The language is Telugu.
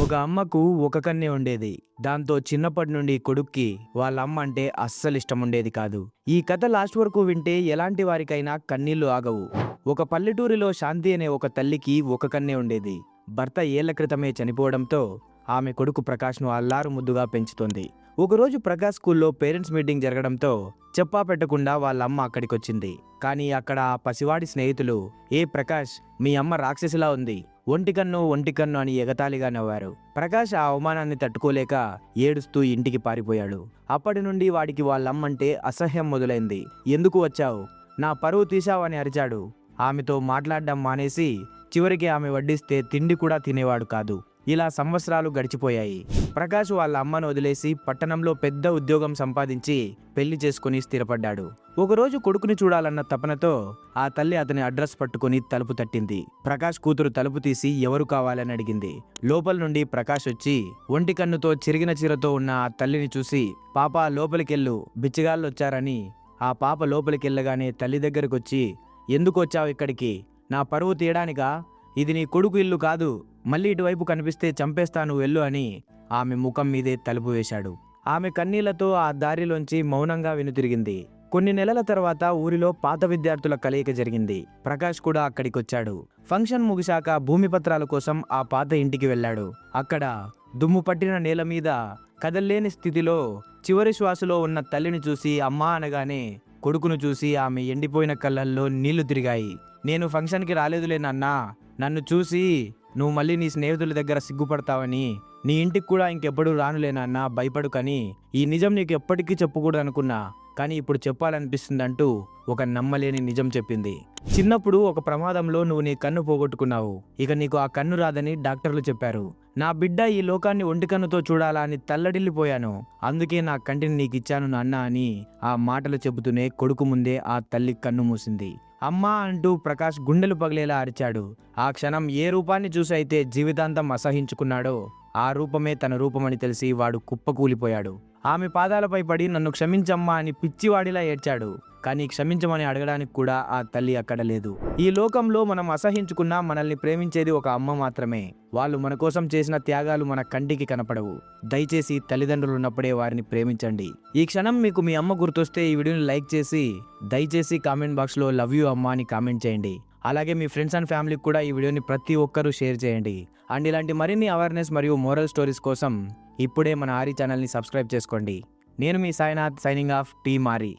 ఒక అమ్మకు ఒక కన్నే ఉండేది. దాంతో చిన్నప్పటి నుండి కొడుక్కి వాళ్ళ అమ్మ అంటే అస్సలు ఇష్టం ఉండేది కాదు. ఈ కథ లాస్ట్ వరకు వింటే ఎలాంటి వారికైనా కన్నీళ్లు ఆగవు. ఒక పల్లెటూరిలో శాంతి అనే ఒక తల్లికి ఒక కన్నే ఉండేది. భర్త ఏళ్ల క్రితమే చనిపోవడంతో ఆమె కొడుకు ప్రకాష్ను అల్లారు ముద్దుగా పెంచుతోంది. ఒకరోజు ప్రకాష్ స్కూల్లో పేరెంట్స్ మీటింగ్ జరగడంతో చెప్పా పెట్టకుండా వాళ్ళ అమ్మ అక్కడికొచ్చింది. కానీ అక్కడ ఆ పసివాడి స్నేహితులు, ఏ ప్రకాష్, మీ అమ్మ రాక్షసిలా ఉంది, ఒంటికన్ను అని ఎగతాళిగా నవ్వారు. ప్రకాష్ ఆ అవమానాన్ని తట్టుకోలేక ఏడుస్తూ ఇంటికి పారిపోయాడు. అప్పటి నుండి వాడికి వాళ్ళమ్మంటే అసహ్యం మొదలైంది. ఎందుకు వచ్చావు, నా పరువు తీశావని అరిచాడు. ఆమెతో మాట్లాడడం మానేసి చివరికి ఆమె వడ్డిస్తే తిండి కూడా తినేవాడు కాదు. ఇలా సంవత్సరాలు గడిచిపోయాయి. ప్రకాష్ వాళ్ళ అమ్మను వదిలేసి పట్టణంలో పెద్ద ఉద్యోగం సంపాదించి పెళ్లి చేసుకుని స్థిరపడ్డాడు. ఒకరోజు కొడుకుని చూడాలన్న తపనతో ఆ తల్లి అతని అడ్రస్ పట్టుకుని తలుపు తట్టింది. ప్రకాష్ కూతురు తలుపు తీసి ఎవరు కావాలని అడిగింది. లోపల నుండి ప్రకాష్ వచ్చి ఒంటి కన్నుతో చిరిగిన చీరతో ఉన్న ఆ తల్లిని చూసి, పాప లోపలికెళ్ళు, బిచ్చగాళ్ళొచ్చారని. ఆ పాప లోపలికెళ్ళగానే తల్లి దగ్గరకొచ్చి, ఎందుకు వచ్చావు ఇక్కడికి, నా పరువు తీయడానికా, ఇది నీ కొడుకు ఇల్లు కాదు, మళ్ళీ ఇటువైపు కనిపిస్తే చంపేస్తాను, వెళ్ళు అని ఆమె ముఖం మీదే తలుపు వేశాడు. ఆమె కన్నీళ్లతో ఆ దారిలోంచి మౌనంగా వెనుతిరిగింది. కొన్ని నెలల తర్వాత ఊరిలో పాత విద్యార్థుల కలయిక జరిగింది. ప్రకాష్ కూడా అక్కడికొచ్చాడు. ఫంక్షన్ ముగిశాక భూమి పత్రాల కోసం ఆ పాత ఇంటికి వెళ్ళాడు. అక్కడ దుమ్ము పట్టిన నేల మీద కదల్లేని స్థితిలో చివరి శ్వాసలో ఉన్న తల్లిని చూసి అమ్మా అనగానే కొడుకును చూసి ఆమె ఎండిపోయిన కళ్ళల్లో నీళ్లు తిరిగాయి. నేను ఫంక్షన్కి రాలేదులే నాన్నా, నన్ను చూసి నువ్వు మళ్ళీ నీ స్నేహితుల దగ్గర సిగ్గుపడతావని, నీ ఇంటికి కూడా ఇంకెప్పుడు రానులేనన్నా, భయపడుకని ఈ నిజం నీకు ఎప్పటికీ చెప్పకూడదు అనుకున్నా, కానీ ఇప్పుడు చెప్పాలనిపిస్తుందంటూ ఒక నమ్మలేని నిజం చెప్పింది. చిన్నప్పుడు ఒక ప్రమాదంలో నువ్వు నీ కన్ను పోగొట్టుకున్నావు. ఇక నీకు ఆ కన్ను రాదని డాక్టర్లు చెప్పారు. నా బిడ్డ ఈ లోకాన్ని ఒంటి కన్నుతో చూడాలా అని తల్లడిల్లిపోయాను. అందుకే నా కంటిని నీకిచ్చాను నాన్న అని ఆ మాటలు చెబుతూనే కొడుకు ముందే ఆ తల్లి కన్ను మూసింది. అమ్మా అంటూ ప్రకాష్ గుండెలు పగిలేలా అరిచాడు. ఆ క్షణం ఏ రూపాన్ని చూసి అయితే జీవితాంతం అసహించుకున్నాడో ఆ రూపమే తన రూపమని తెలిసి వాడు కుప్పకూలిపోయాడు. ఆమె పాదాలపై పడి నన్ను క్షమించమ్మా అని పిచ్చివాడిలా ఏడ్చాడు. కానీ క్షమించమని అడగడానికి కూడా ఆ తల్లి అక్కడ లేదు. ఈ లోకంలో మనం అసహించుకున్నా మనల్ని ప్రేమించేది ఒక అమ్మ మాత్రమే. వాళ్ళు మన కోసం చేసిన త్యాగాలు మన కంటికి కనపడవు. దయచేసి తల్లిదండ్రులు ఉన్నప్పుడే వారిని ప్రేమించండి. ఈ క్షణం మీకు మీ అమ్మ గుర్తొస్తే ఈ వీడియోని లైక్ చేసి దయచేసి కామెంట్ బాక్స్లో లవ్ యూ అమ్మ అని కామెంట్ చేయండి. అలాగే మీ ఫ్రెండ్స్ అండ్ ఫ్యామిలీకి కూడా ఈ వీడియోని ప్రతి ఒక్కరూ షేర్ చేయండి. అండ్ ఇలాంటి మరిన్ని అవేర్నెస్ మరియు మోరల్ స్టోరీస్ కోసం ఇప్పుడే మన ఆరి ఛానల్ని సబ్స్క్రైబ్ చేసుకోండి. నేను మీ సాయినాథ్, సైనింగ్ ఆఫ్, టీమ్ ఆరి.